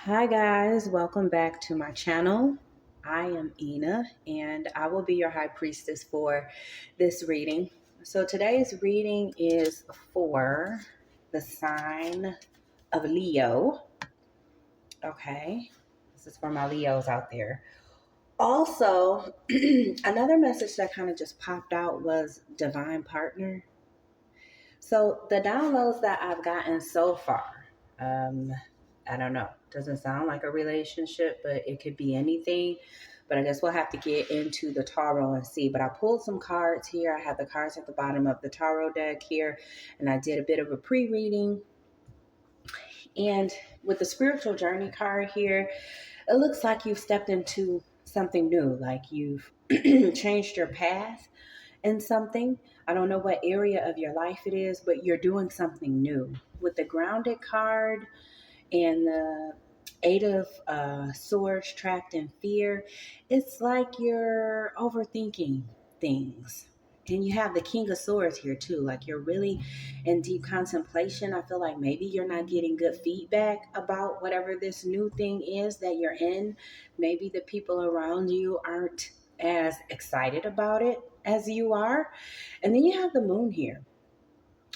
Hi guys, welcome back to my channel. I am Ina and I will be your high priestess for this reading. So today's reading is for the sign of Leo. Okay, this is for my Leos out there. Also, another message that kind of just popped out was divine partner. So the downloads that I've gotten so far, um, I don't know. Doesn't sound like a relationship, but it could be anything. But I guess we'll have to get into the tarot and see. But I pulled some cards here. I have the cards at the bottom of the tarot deck here, and I did a bit of a pre-reading. And with the spiritual journey card here, it looks like you've stepped into something new, like you've changed your path in something. I don't know what area of your life it is, but you're doing something new. With the grounded card and the Eight of Swords trapped in fear, it's like you're overthinking things. And you have the King of Swords here too. Like you're really in deep contemplation. I feel like maybe you're not getting good feedback about whatever this new thing is that you're in. Maybe the people around you aren't as excited about it as you are. And then you have the moon here,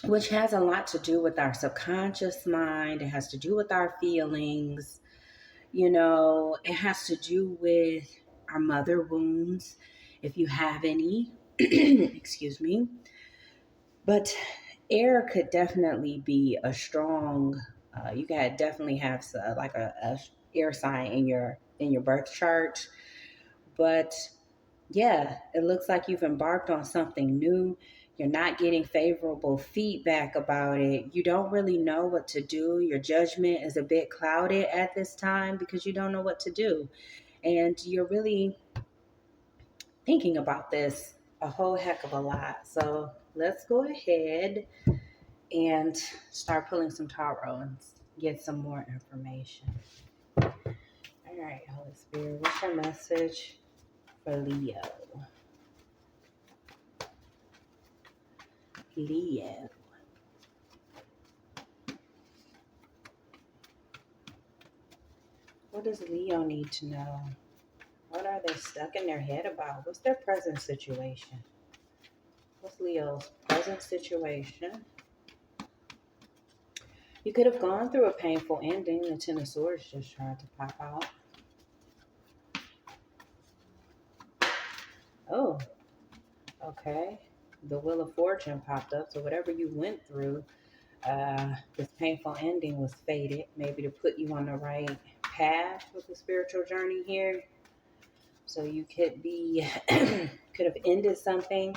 which has a lot to do with our subconscious mind. It has to do with our feelings. It has to do with our mother wounds, if you have any. Excuse me. But air could definitely be a strong. You could definitely have like a air sign in your birth chart. But yeah, it looks like you've embarked on something new. You're not getting favorable feedback about it. You don't really know what to do. Your judgment is a bit clouded at this time because you don't know what to do. And you're really thinking about this a whole heck of a lot. So let's go ahead and start pulling some tarot and get some more information. All right, Holy Spirit, what's your message for Leo? Leo. What does Leo need to know? What are they stuck in their head about? What's their present situation? What's Leo's present situation? You could have gone through a painful ending. The Ten of Swords just tried to pop out. Oh, okay. The Wheel of Fortune popped up. So whatever you went through, this painful ending was fated, maybe to put you on the right path with the spiritual journey here. So you could be, could have ended something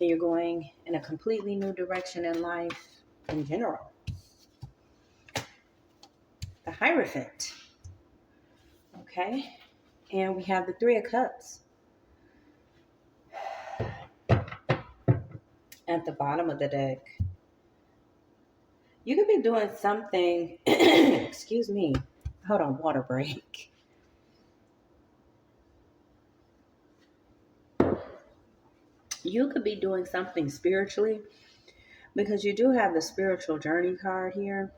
and you're going in a completely new direction in life in general. The Hierophant. Okay. And we have the Three of Cups at the bottom of the deck. You could be doing something, excuse me, hold on, water break. You could be doing something spiritually because you do have the spiritual journey card here.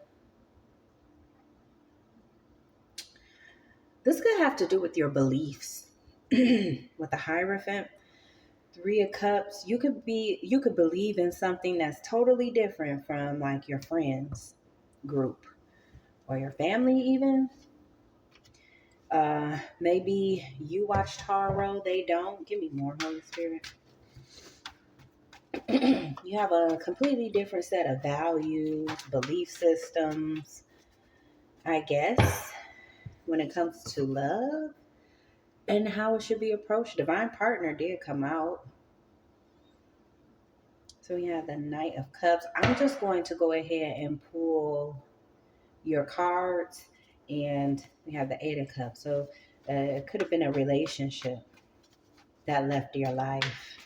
This could have to do with your beliefs. With the Hierophant, Three of Cups, you could believe in something that's totally different from like your friends group or your family even. Maybe you watch tarot, they don't. Give me more, Holy Spirit. You have a completely different set of values, belief systems, I guess, when it comes to love and how it should be approached. Divine partner did come out. So we have the Knight of Cups. I'm just going to go ahead and pull your cards, and we have the Eight of Cups. So it could have been a relationship that left your life.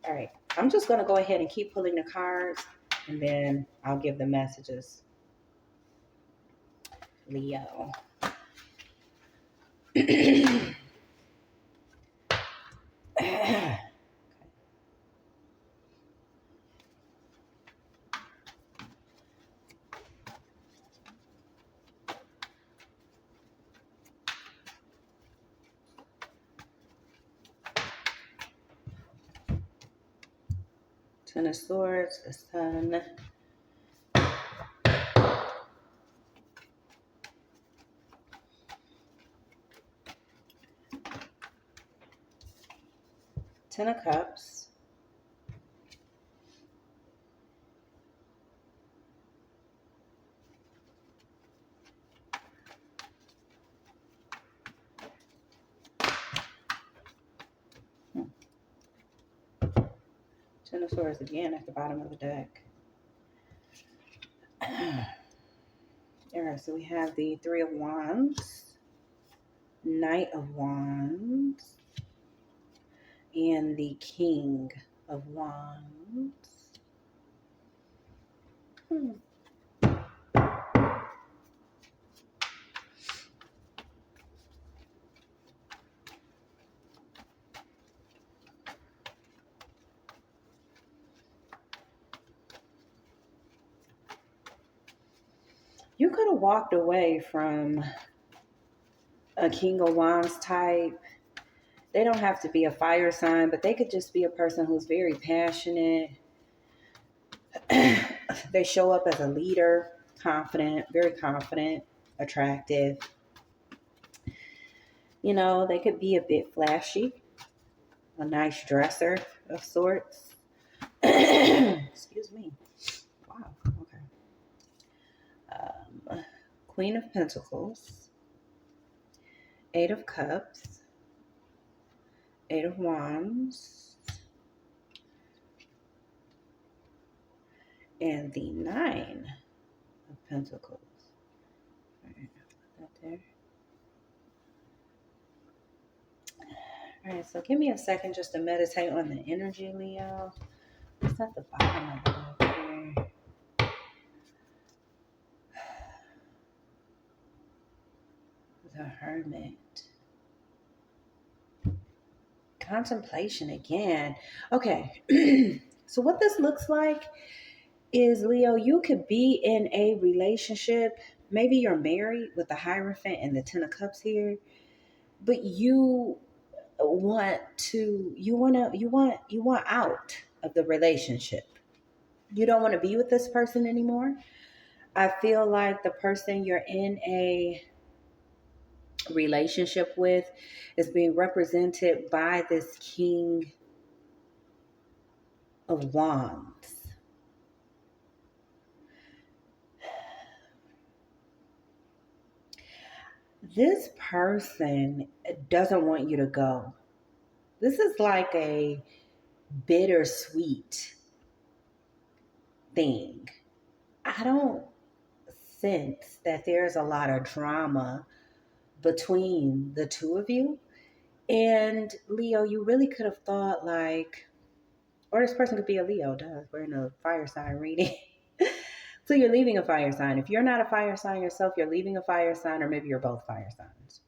All right. I'm just going to go ahead and keep pulling the cards, and then I'll give the messages. Leo. Ten of Swords, the Sun. Ten of Cups. Ten of Swords again at the bottom of the deck. Alright, so we have the Three of Wands, Knight of Wands, and the King of Wands. You could have walked away from a King of Wands type. They don't have to be a fire sign, but they could just be a person who's very passionate. They show up as a leader, confident, very confident, attractive. You know, they could be a bit flashy, a nice dresser of sorts. Excuse me. Wow. Okay. Queen of Pentacles, Eight of Cups, Eight of Wands, and the Nine of Pentacles. All right, put that there. All right, so give me a second just to meditate on the energy, Leo. It's at the bottom of the book here. The Hermit. Contemplation again. Okay. So what this looks like is, Leo, you could be in a relationship. Maybe you're married with the Hierophant and the Ten of Cups here, but you want out of the relationship. You don't want to be with this person anymore. I feel like the person you're in a relationship with is being represented by this King of Wands. This person doesn't want you to go. This is like a bittersweet thing. I don't sense that there's a lot of drama between the two of you. And Leo, you really could have thought like, or this person could be a Leo, duh, we're in a fire sign reading. So you're leaving a fire sign. If you're not a fire sign yourself, you're leaving a fire sign, or maybe you're both fire signs.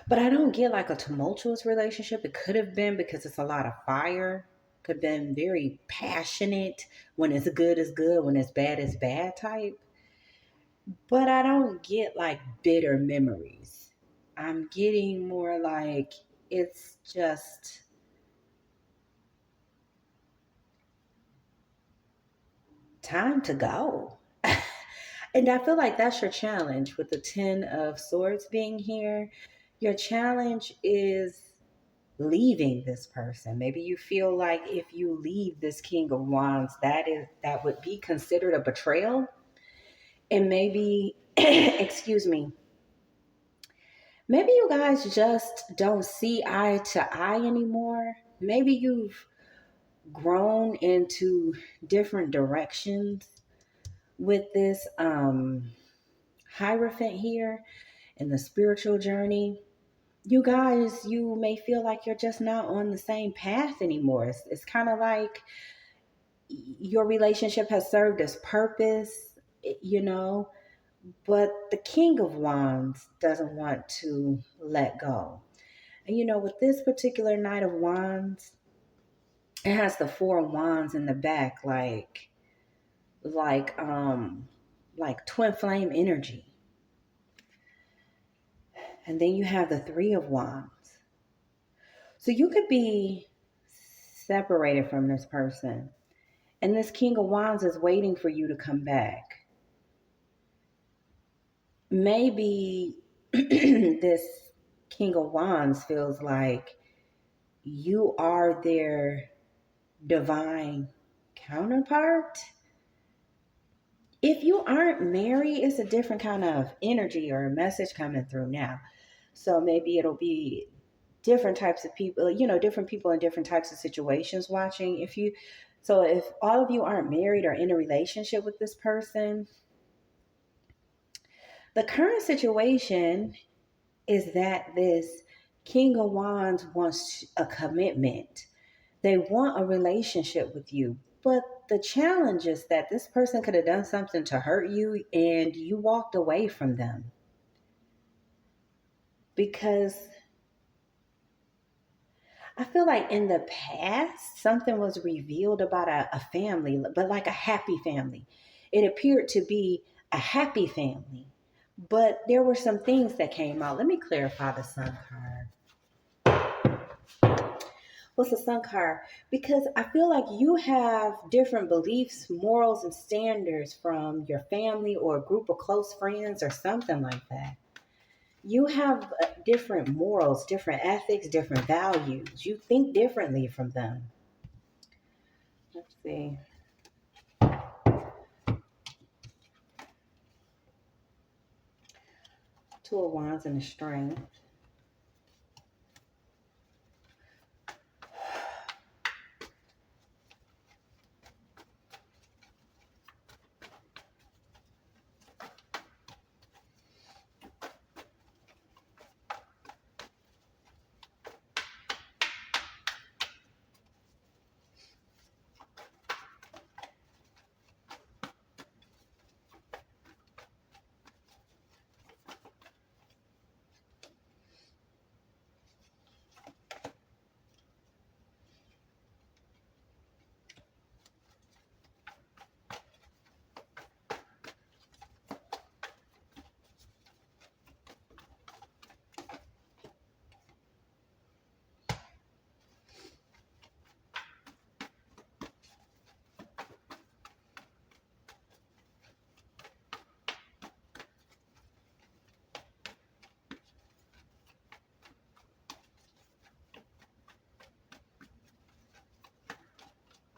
But I don't get like a tumultuous relationship. It could have been because it's a lot of fire. Could have been very passionate. When it's good is good, when it's bad type. But I don't get like bitter memories. I'm getting more like it's just time to go. And I feel like that's your challenge with the Ten of Swords being here. Your challenge is leaving this person. Maybe you feel like if you leave this King of Wands, that would be considered a betrayal. And maybe, excuse me, maybe you guys just don't see eye to eye anymore. Maybe you've grown into different directions with this Hierophant here in the spiritual journey. You guys, you may feel like you're just not on the same path anymore. It's kind of like your relationship has served its purpose, you know, but the King of Wands doesn't want to let go. And you know, with this particular Knight of Wands, it has the Four of Wands in the back, like twin flame energy. And then you have the Three of Wands. So you could be separated from this person. And this King of Wands is waiting for you to come back. Maybe this King of Wands feels like you are their divine counterpart. If you aren't married, it's a different kind of energy or a message coming through now. So maybe it'll be different types of people, different people in different types of situations watching. If all of you aren't married or in a relationship with this person, the current situation is that this King of Wands wants a commitment. They want a relationship with you. But the challenge is that this person could have done something to hurt you and you walked away from them. Because I feel like in the past, something was revealed about a family, but like a happy family. It appeared to be a happy family. But there were some things that came out. Let me clarify the Sun card. What's the Sun card? Because I feel like you have different beliefs, morals, and standards from your family or a group of close friends or something like that. You have different morals, different ethics, different values. You think differently from them. Let's see. Two of Wands and a string.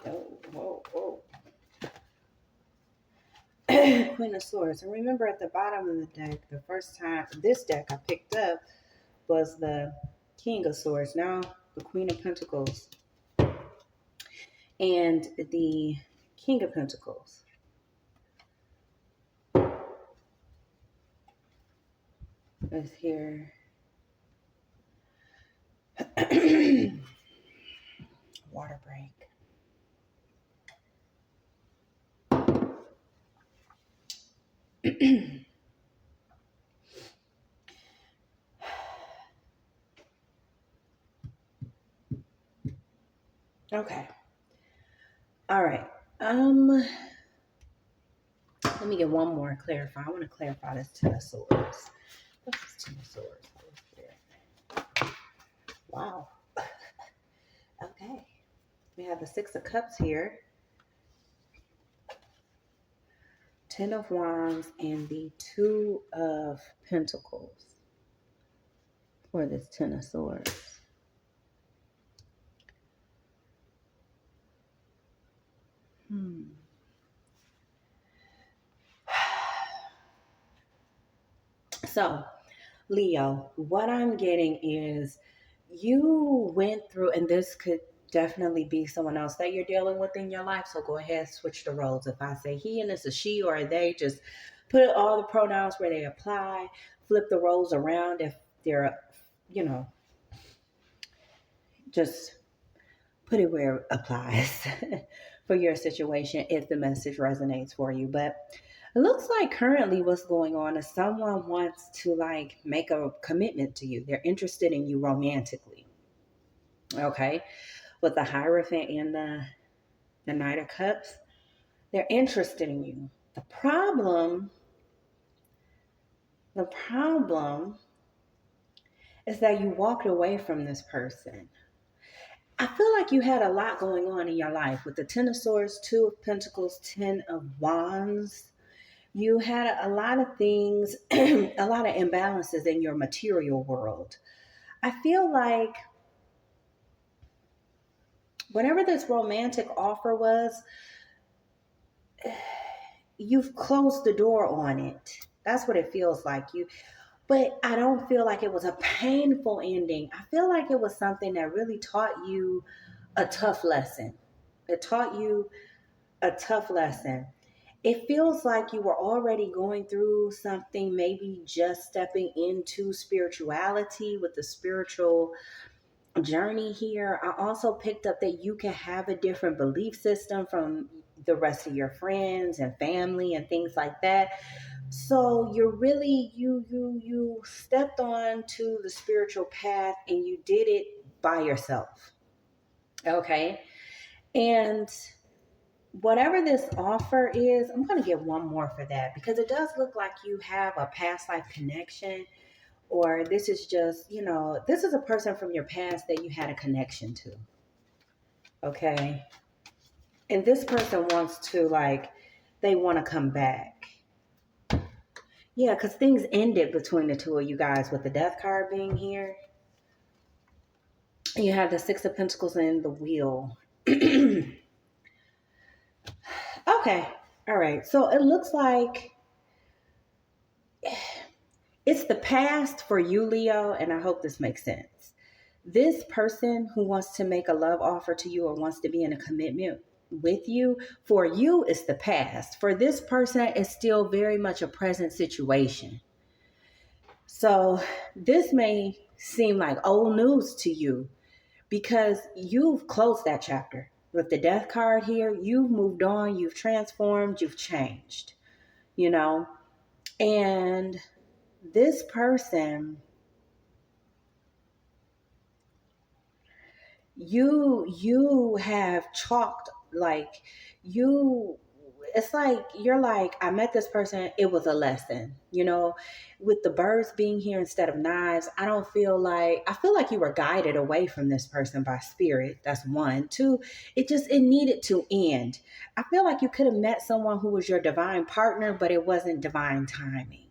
Oh, whoa, whoa. Queen of Swords. And remember at the bottom of the deck, the first time this deck I picked up was the King of Swords. Now the Queen of Pentacles and the King of Pentacles. Is here. Water break. Okay. All right. Let me get one more clarify. I want to clarify this Ten of Swords. What's this Ten of Swords? Wow. Okay. We have the Six of Cups here. Ten of Wands and the Two of Pentacles for this Ten of Swords. So, Leo, what I'm getting is you went through, and this could definitely be someone else that you're dealing with in your life. So go ahead, switch the roles. If I say he and it's a she or a they, just put all the pronouns where they apply, flip the roles around if they're, just put it where it applies for your situation if the message resonates for you. But it looks like currently what's going on is someone wants to make a commitment to you. They're interested in you romantically. Okay. With the Hierophant and the Knight of Cups, they're interested in you. The problem is that you walked away from this person. I feel like you had a lot going on in your life with the Ten of Swords, Two of Pentacles, Ten of Wands. You had a lot of things, a lot of imbalances in your material world. I feel like whatever this romantic offer was, you've closed the door on it. That's what it feels like. But I don't feel like it was a painful ending. I feel like it was something that really taught you a tough lesson. It taught you a tough lesson. It feels like you were already going through something, maybe just stepping into spirituality with the spiritual journey here. I also picked up that you can have a different belief system from the rest of your friends and family and things like that. So you're really you stepped on to the spiritual path and you did it by yourself. Okay? And whatever this offer is, I'm going to get one more for that because it does look like you have a past life connection, or this is just, this is a person from your past that you had a connection to. Okay. And this person wants to, they want to come back. Yeah, because things ended between the two of you guys with the death card being here. You have the Six of Pentacles and the Wheel. Okay. All right. So it looks like it's the past for you, Leo, and I hope this makes sense. This person who wants to make a love offer to you or wants to be in a commitment with you, for you, it's the past. For this person, it's still very much a present situation. So this may seem like old news to you because you've closed that chapter. With the death card here, you've moved on, you've transformed, you've changed, and this person, you have chalked, like, you it's like you're like, I met this person, it was a lesson, with the birds being here instead of knives. I feel like you were guided away from this person by spirit. That's one. Two, it needed to end. I feel like you could have met someone who was your divine partner, but it wasn't divine timing.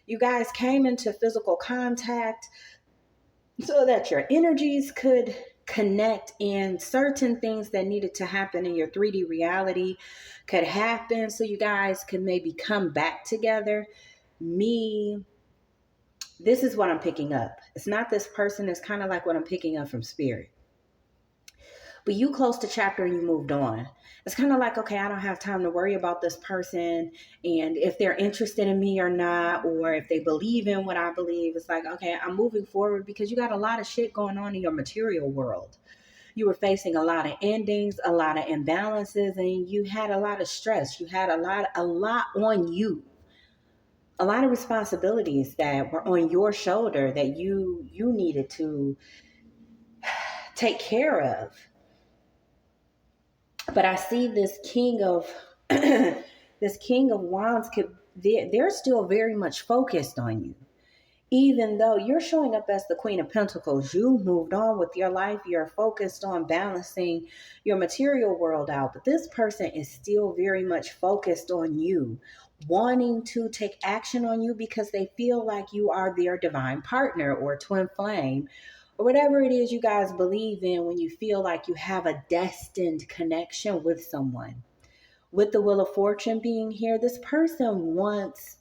You guys came into physical contact so that your energies could connect, and certain things that needed to happen in your 3D reality could happen so you guys could maybe come back together. This is what I'm picking up. It's not this person. It's kind of like what I'm picking up from spirit. But you closed the chapter and you moved on. It's kind of like, okay, I don't have time to worry about this person and if they're interested in me or not, or if they believe in what I believe. It's like, okay, I'm moving forward because you got a lot of shit going on in your material world. You were facing a lot of endings, a lot of imbalances, and you had a lot of stress. You had a lot on you. A lot of responsibilities that were on your shoulder that you needed to take care of. But I see this king of this king of wands they're still very much focused on you. Even though you're showing up as the Queen of Pentacles, you moved on with your life. You're focused on balancing your material world out. But this person is still very much focused on you, wanting to take action on you because they feel like you are their divine partner or twin flame, or whatever it is you guys believe in when you feel like you have a destined connection with someone. With the Wheel of Fortune being here, this person wants,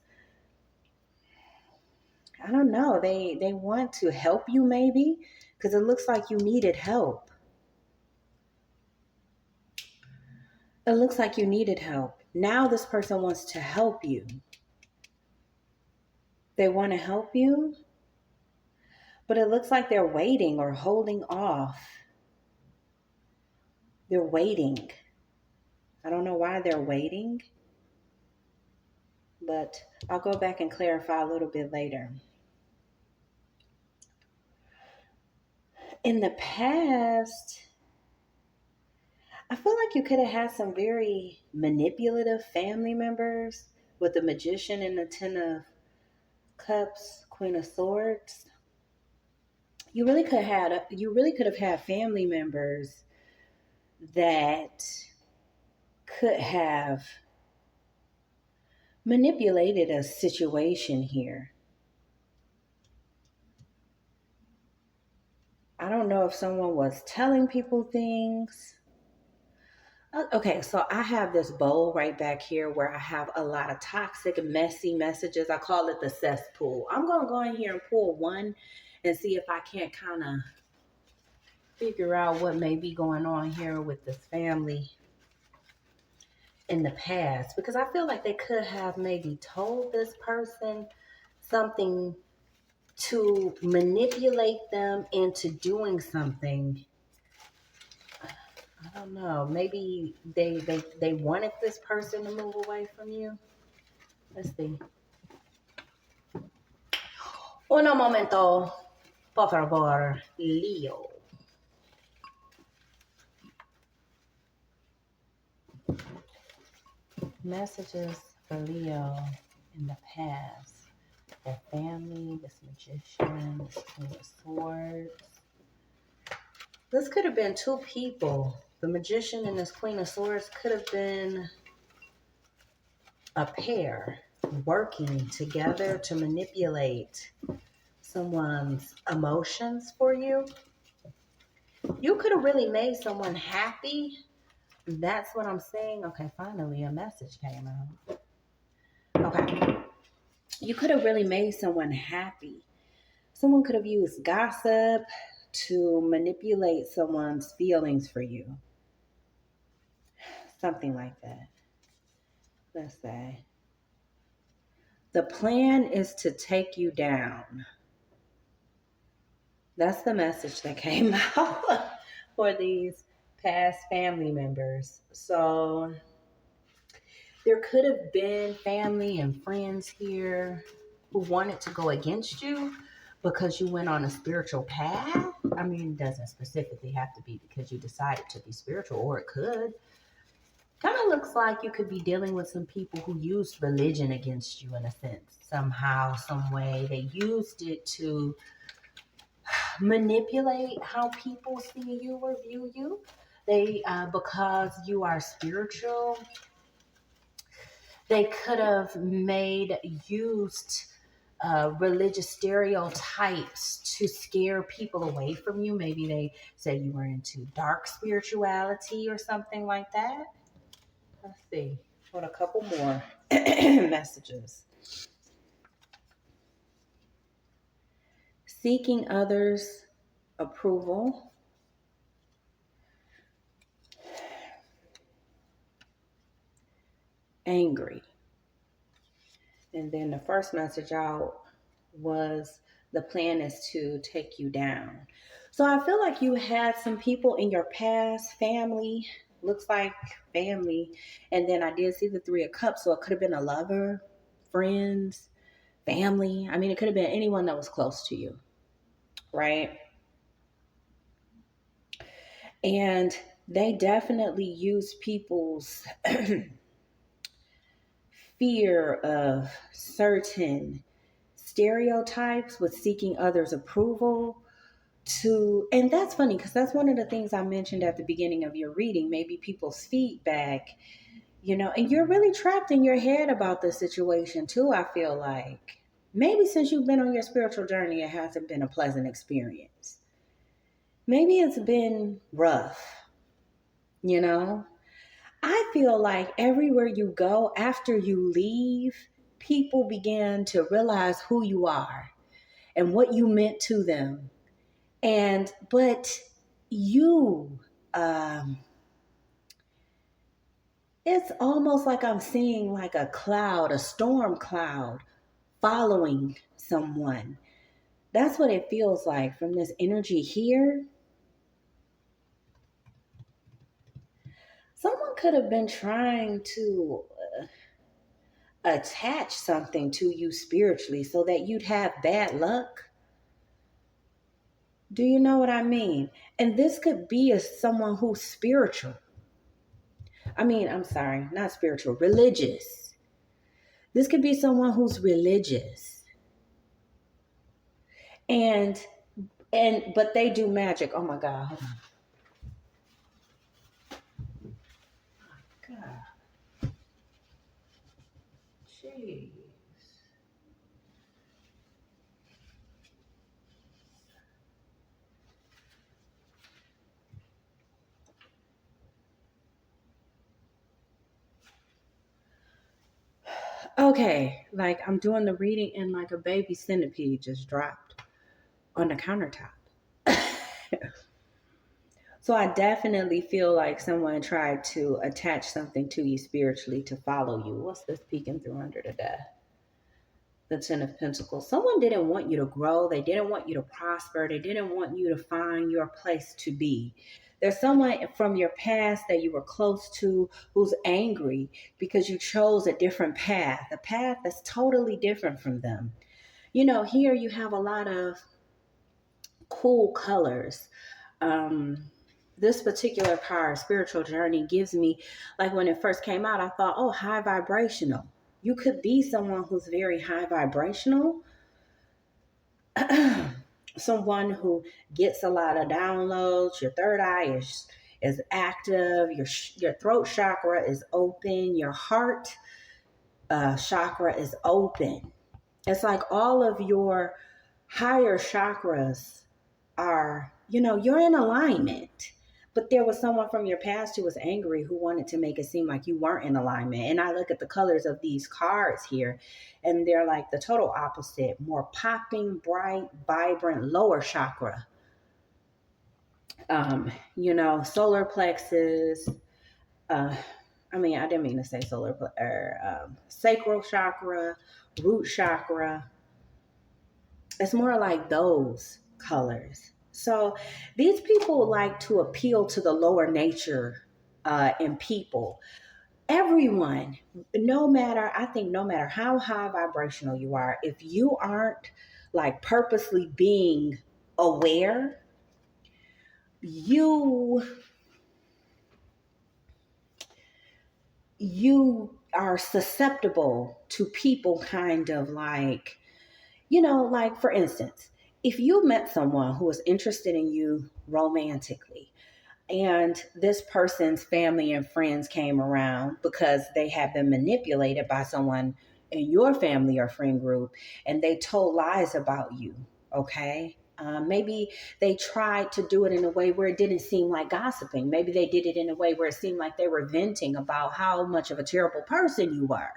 I don't know, they want to help you maybe because it looks like you needed help. It looks like you needed help. Now this person wants to help you. They want to help you, but it looks like they're waiting or holding off. They're waiting. I don't know why they're waiting, but I'll go back and clarify a little bit later. In the past, I feel like you could have had some very manipulative family members with the Magician and the Ten of Cups, Queen of Swords. you really could have had family members that could have manipulated a situation here. I don't know if someone was telling people things. Okay, so I have this bowl right back here where I have a lot of toxic, messy messages. I call it the cesspool. I'm going to go in here and pull one and see if I can't kind of figure out what may be going on here with this family in the past, because I feel like they could have maybe told this person something to manipulate them into doing something. I don't know. Maybe they wanted this person to move away from you. Let's see. Uno momento, por favor, Leo. Messages for Leo in the past. Their family, this magician, this Queen of Swords. This could have been two people. The magician and this Queen of Swords could have been a pair working together to manipulate someone's emotions for you. You could have really made someone happy. That's what I'm saying. Okay, finally a message came out. Okay. You could have really made someone happy. Someone could have used gossip to manipulate someone's feelings for you. Something like that. Let's say. The plan is to take you down. That's the message that came out for these past family members. So there could have been family and friends here who wanted to go against you because you went on a spiritual path. I mean, it doesn't specifically have to be because you decided to be spiritual, or it could. Kind of looks like you could be dealing with some people who used religion against you in a sense. Somehow, some way, they used it to manipulate how people see you or view you. Because you are spiritual, they could have used religious stereotypes to scare people away from you. Maybe they said you were into dark spirituality or something like that. Let's see. Got a couple more messages. Seeking others' approval. Angry. And then the first message out was the plan is to take you down. So I feel like you had some people in your past, family, looks like family. And then I did see the Three of Cups. So it could have been a lover, friends, family. I mean, it could have been anyone that was close to you, right? And they definitely use people's fear of certain stereotypes with seeking others' approval and that's funny because that's one of the things I mentioned at the beginning of your reading, maybe people's feedback, and you're really trapped in your head about the situation too. I feel like maybe since you've been on your spiritual journey, it hasn't been a pleasant experience. Maybe it's been rough, I feel like everywhere you go after you leave, people begin to realize who you are and what you meant to them. But you, it's almost like I'm seeing like a cloud, a storm cloud following someone. That's what it feels like from this energy here. Someone could have been trying to attach something to you spiritually so that you'd have bad luck. Do you know what I mean? And this could be someone who's spiritual. I'm sorry, not spiritual, religious. This could be someone who's religious. And But they do magic. Oh my God. Hold on. God. Jeez. Okay, like I'm doing the reading and like a baby centipede just dropped on the countertop. So I definitely feel like someone tried to attach something to you spiritually to follow you. What's this peeking through under the desk? The Ten of Pentacles. Someone didn't want you to grow. They didn't want you to prosper. They didn't want you to find your place to be. There's someone from your past that you were close to who's angry because you chose a different path, a path that's totally different from them. You know, here you have a lot of cool colors. This particular card, Spiritual Journey, gives me, like when it first came out, I thought, oh, high vibrational. You could be someone who's very high vibrational, someone who gets a lot of downloads. Your third eye is active. Your throat chakra is open. Your heart chakra is open. It's like all of your higher chakras are, you're in alignment. But there was someone from your past who was angry, who wanted to make it seem like you weren't in alignment. And I look at the colors of these cards here, and they're like the total opposite: more popping, bright, vibrant, lower chakra. Solar plexus. I didn't mean to say sacral chakra, root chakra. It's more like those colors. So these people like to appeal to the lower nature in people. Everyone, no matter how high vibrational you are, if you aren't like purposely being aware, you are susceptible to people kind of like, like for instance, if you met someone who was interested in you romantically, and this person's family and friends came around because they had been manipulated by someone in your family or friend group, and they told lies about you, okay? Maybe they tried to do it in a way where it didn't seem like gossiping. Maybe they did it in a way where it seemed like they were venting about how much of a terrible person you were.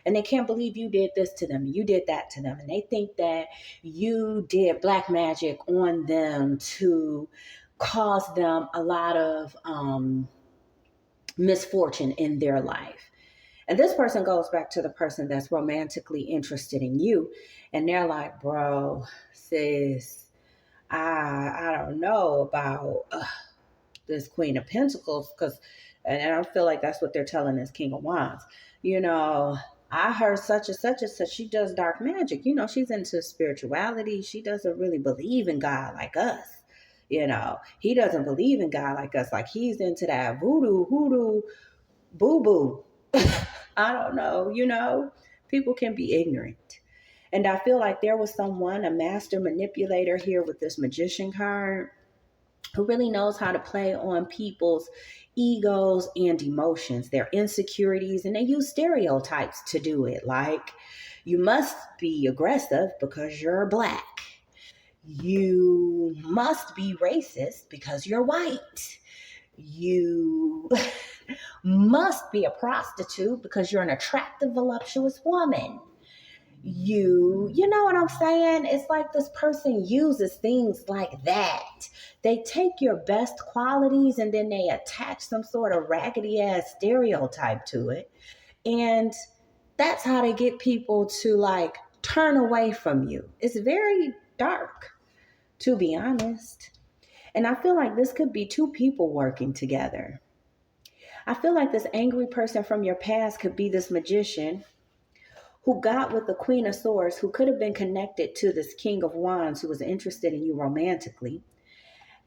And they can't believe you did this to them, you did that to them. And they think that you did black magic on them to cause them a lot of misfortune in their life. And this person goes back to the person that's romantically interested in you. And they're like, bro, sis, I don't know about this Queen of Pentacles, and I feel like that's what they're telling this King of Wands. I heard such and such and such. She does dark magic. She's into spirituality. She doesn't really believe in God like us. He doesn't believe in God like us. Like he's into that voodoo, hoodoo, boo boo. I don't know. People can be ignorant. And I feel like there was someone, a master manipulator here with this magician card, who really knows how to play on people's egos and emotions, their insecurities, and they use stereotypes to do it. Like, you must be aggressive because you're black. You must be racist because you're white. You must be a prostitute because you're an attractive, voluptuous woman. You know what I'm saying? It's like this person uses things like that. They take your best qualities and then they attach some sort of raggedy ass stereotype to it. And that's how they get people to like turn away from you. It's very dark, to be honest. And I feel like this could be two people working together. I feel like this angry person from your past could be this magician who got with the Queen of Swords, who could have been connected to this King of Wands who was interested in you romantically.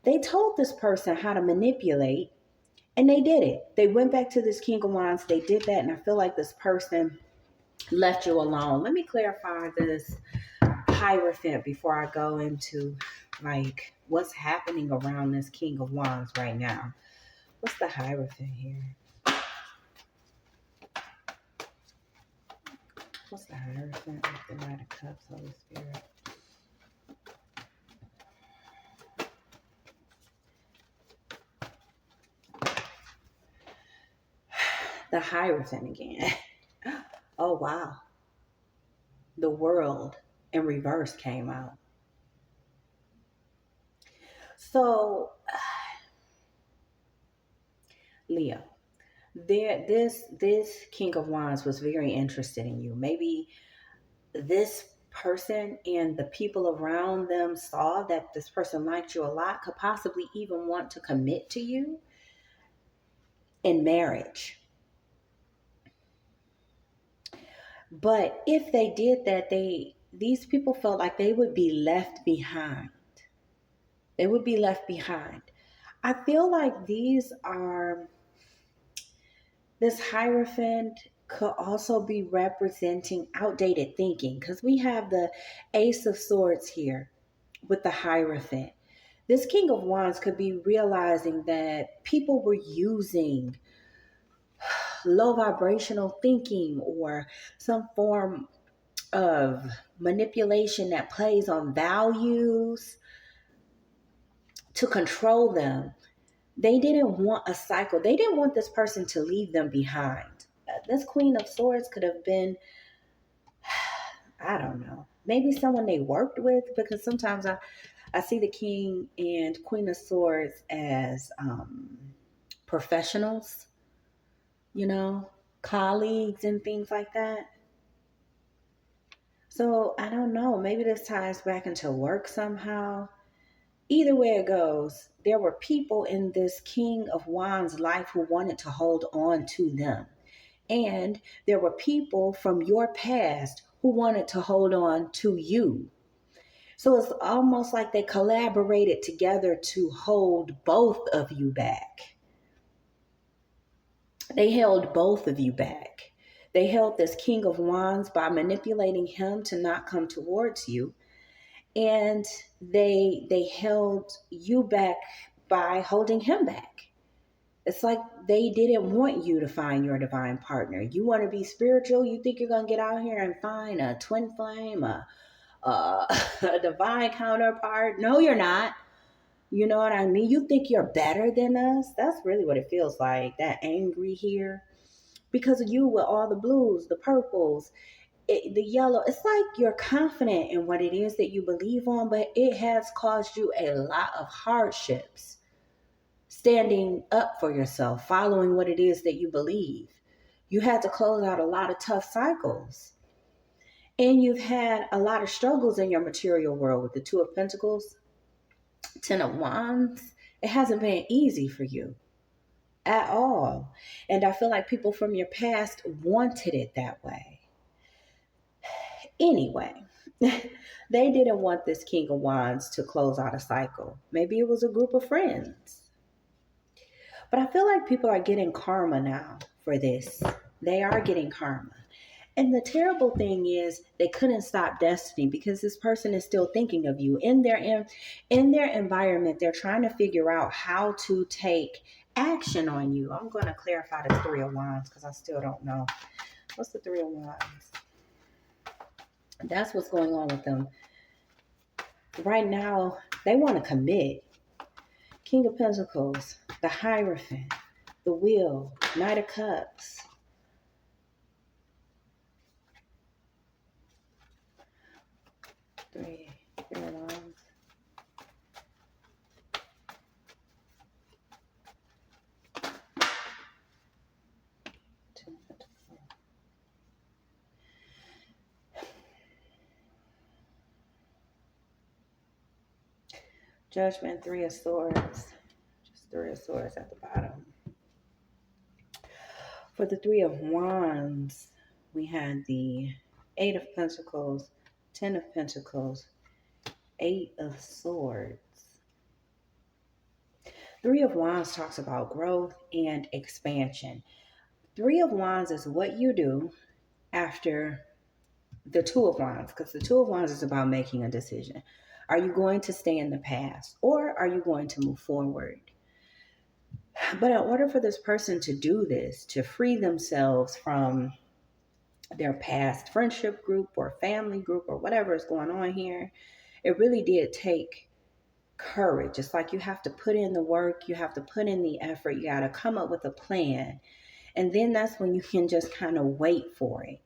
They told this person how to manipulate, and they did it. They went back to this King of Wands, they did that, and I feel like this person left you alone. Let me clarify this Hierophant before I go into Like, what's happening around this King of Wands right now? What's the Hierophant here? What's the Hierophant with the Knight of Cups, Holy Spirit? The Hierophant again. Oh, wow. The World in reverse came out. So, Leo, this King of Wands was very interested in you. Maybe this person and the people around them saw that this person liked you a lot, could possibly even want to commit to you in marriage. But if they did that, these people felt like they would be left behind. They would be left behind. I feel like this Hierophant could also be representing outdated thinking, because we have the Ace of Swords here with the Hierophant. This King of Wands could be realizing that people were using low vibrational thinking or some form of manipulation that plays on values to control them. They didn't want a cycle. They didn't want this person to leave them behind. This Queen of Swords could have been, I don't know, maybe someone they worked with, because sometimes I see the King and Queen of Swords as professionals, colleagues and things like that. So I don't know, maybe this ties back into work somehow. Either way it goes, there were people in this King of Wands life who wanted to hold on to them. And there were people from your past who wanted to hold on to you. So it's almost like they collaborated together to hold both of you back. They held both of you back. They held this King of Wands by manipulating him to not come towards you. And they held you back by holding him back. It's like they didn't want you to find your divine partner. You want to be spiritual. You think you're going to get out here and find a twin flame, a divine counterpart. No, you're not. You know what I mean? You think you're better than us. That's really what it feels like. That angry here. Because of you with all the blues, the purples, the yellow. It's like you're confident in what it is that you believe on, but it has caused you a lot of hardships. Standing up for yourself, following what it is that you believe. You had to close out a lot of tough cycles. And you've had a lot of struggles in your material world with the Two of Pentacles, Ten of Wands. It hasn't been easy for you at all. And I feel like people from your past wanted it that way. Anyway, they didn't want this King of Wands to close out a cycle. Maybe it was a group of friends. But I feel like people are getting karma now for this. They are getting karma. And the terrible thing is they couldn't stop destiny, because this person is still thinking of you. In their environment, they're trying to figure out how to take action on you. I'm going to clarify the Three of Wands because I still don't know. What's the Three of Wands? That's what's going on with them. Right now, they want to commit. King of Pentacles, the Hierophant, the Wheel, Knight of Cups. Three of Wands. Two of Pentacles. Judgment, Three of Swords. Just Three of Swords at the bottom. For the Three of Wands, we had the Eight of Pentacles, Ten of Pentacles, Eight of Swords. Three of Wands talks about growth and expansion. Three of Wands is what you do after the Two of Wands, because the Two of Wands is about making a decision. Are you going to stay in the past, or are you going to move forward? But in order for this person to do this, to free themselves from their past friendship group or family group or whatever is going on here, it really did take courage. It's like you have to put in the work, you have to put in the effort, you got to come up with a plan. And then that's when you can just kind of wait for it.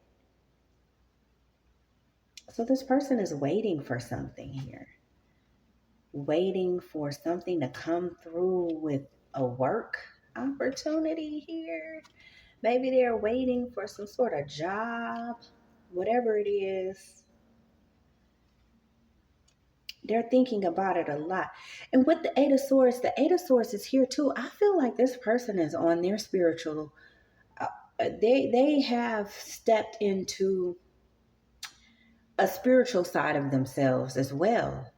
So this person is waiting for something here, waiting for something to come through with a work opportunity here. Maybe they're waiting for some sort of job, whatever it is. They're thinking about it a lot. And with the Eight of Swords is here too. I feel like this person is on their spiritual. They have stepped into a spiritual side of themselves as well.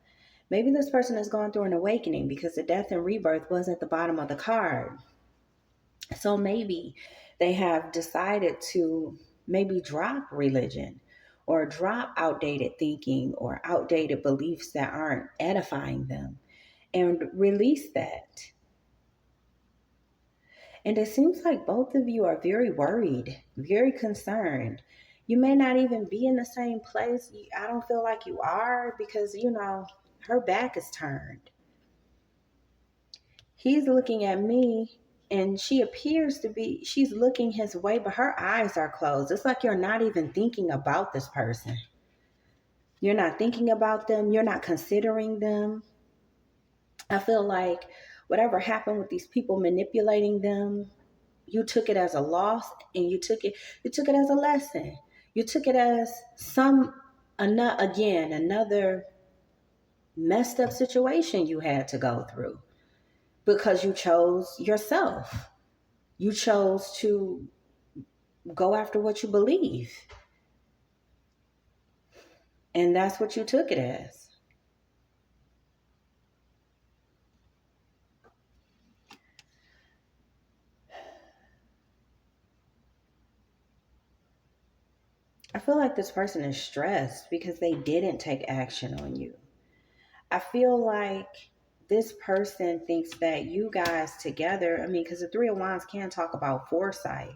Maybe this person has gone through an awakening because the death and rebirth was at the bottom of the card. So maybe they have decided to maybe drop religion or drop outdated thinking or outdated beliefs that aren't edifying them and release that. And it seems like both of you are very worried, very concerned. You may not even be in the same place. I don't feel like you are because, her back is turned. He's looking at me and she appears to be, she's looking his way, but her eyes are closed. It's like you're not even thinking about this person. You're not thinking about them. You're not considering them. I feel like whatever happened with these people manipulating them, you took it as a loss and you took it as a lesson. You took it as another messed up situation you had to go through because you chose yourself. You chose to go after what you believe. And that's what you took it as. I feel like this person is stressed because they didn't take action on you. I feel like this person thinks that you guys together, because the Three of Wands can talk about foresight.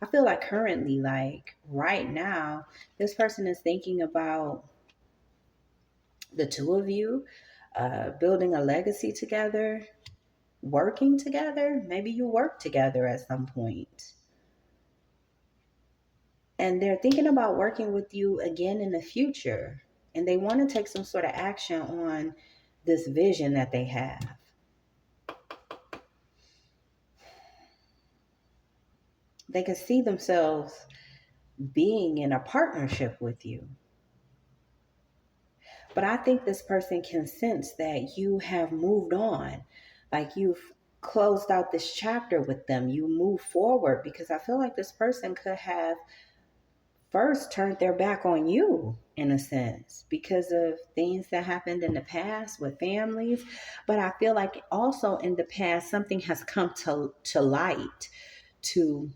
I feel like currently, like right now, this person is thinking about the two of you building a legacy together, working together. Maybe you work together at some point. And they're thinking about working with you again in the future. And they want to take some sort of action on this vision that they have. They can see themselves being in a partnership with you. But I think this person can sense that you have moved on. Like you've closed out this chapter with them. You move forward because I feel like this person could have first turned their back on you in a sense because of things that happened in the past with families. But I feel like also in the past, something has come to light to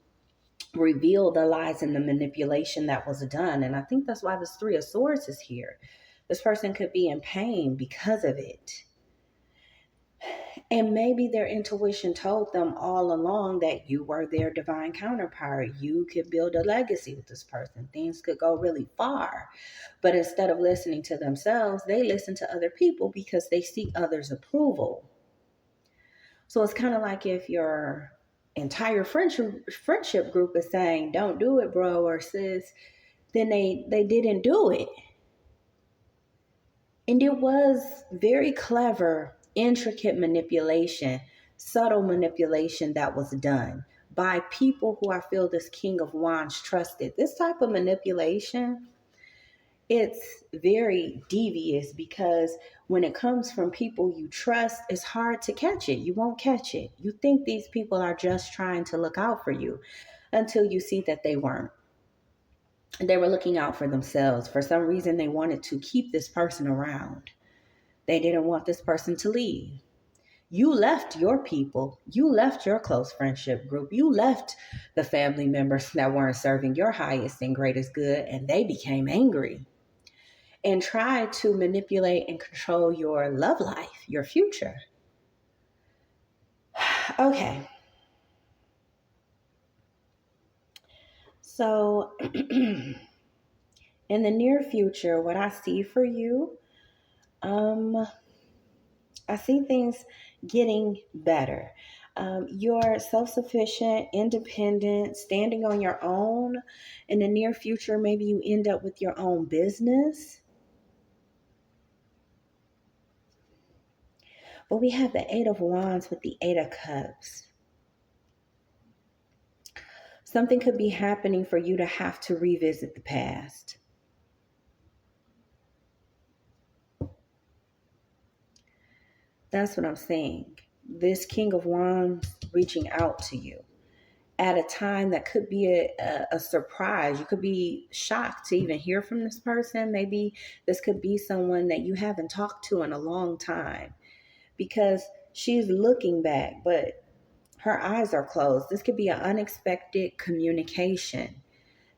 reveal the lies and the manipulation that was done. And I think that's why this Three of Swords is here. This person could be in pain because of it. And maybe their intuition told them all along that you were their divine counterpart. You could build a legacy with this person. Things could go really far. But instead of listening to themselves, they listen to other people because they seek others' approval. So it's kind of like if your entire friendship group is saying, don't do it, bro or sis, then they didn't do it. And it was very clever, intricate manipulation, subtle manipulation that was done by people who I feel this King of Wands trusted. This type of manipulation, it's very devious because when it comes from people you trust, it's hard to catch it. You won't catch it. You think these people are just trying to look out for you until you see that they weren't. They were looking out for themselves. For some reason, they wanted to keep this person around. They didn't want this person to leave. You left your people. You left your close friendship group. You left the family members that weren't serving your highest and greatest good, and they became angry. and try to manipulate and control your love life, your future. Okay. So, in the near future, what I see for you, um, I see things getting better. You're self sufficient, independent, standing on your own. In the near future, maybe you end up with your own business. But we have the Eight of Wands with the Eight of Cups. Something could be happening for you to have to revisit the past. That's what I'm saying. This King of Wands reaching out to you at a time that could be a surprise. You could be shocked to even hear from this person. Maybe this could be someone that you haven't talked to in a long time because she's looking back, but her eyes are closed. This could be an unexpected communication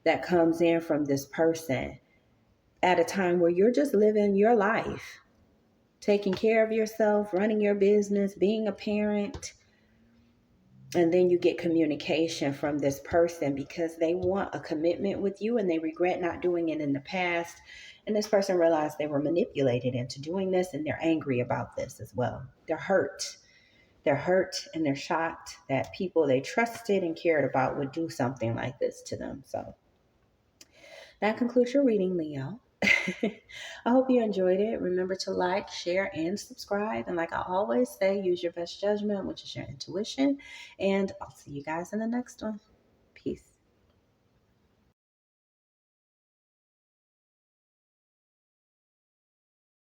that comes in from this person at a time where you're just living your life, taking care of yourself, running your business, being a parent. And then you get communication from this person because they want a commitment with you and they regret not doing it in the past. And this person realized they were manipulated into doing this and they're angry about this as well. They're hurt. They're hurt and they're shocked that people they trusted and cared about would do something like this to them. So that concludes your reading, Leo. I hope you enjoyed it. Remember to like, share, and subscribe. And like I always say, use your best judgment, which is your intuition. And I'll see you guys in the next one. Peace.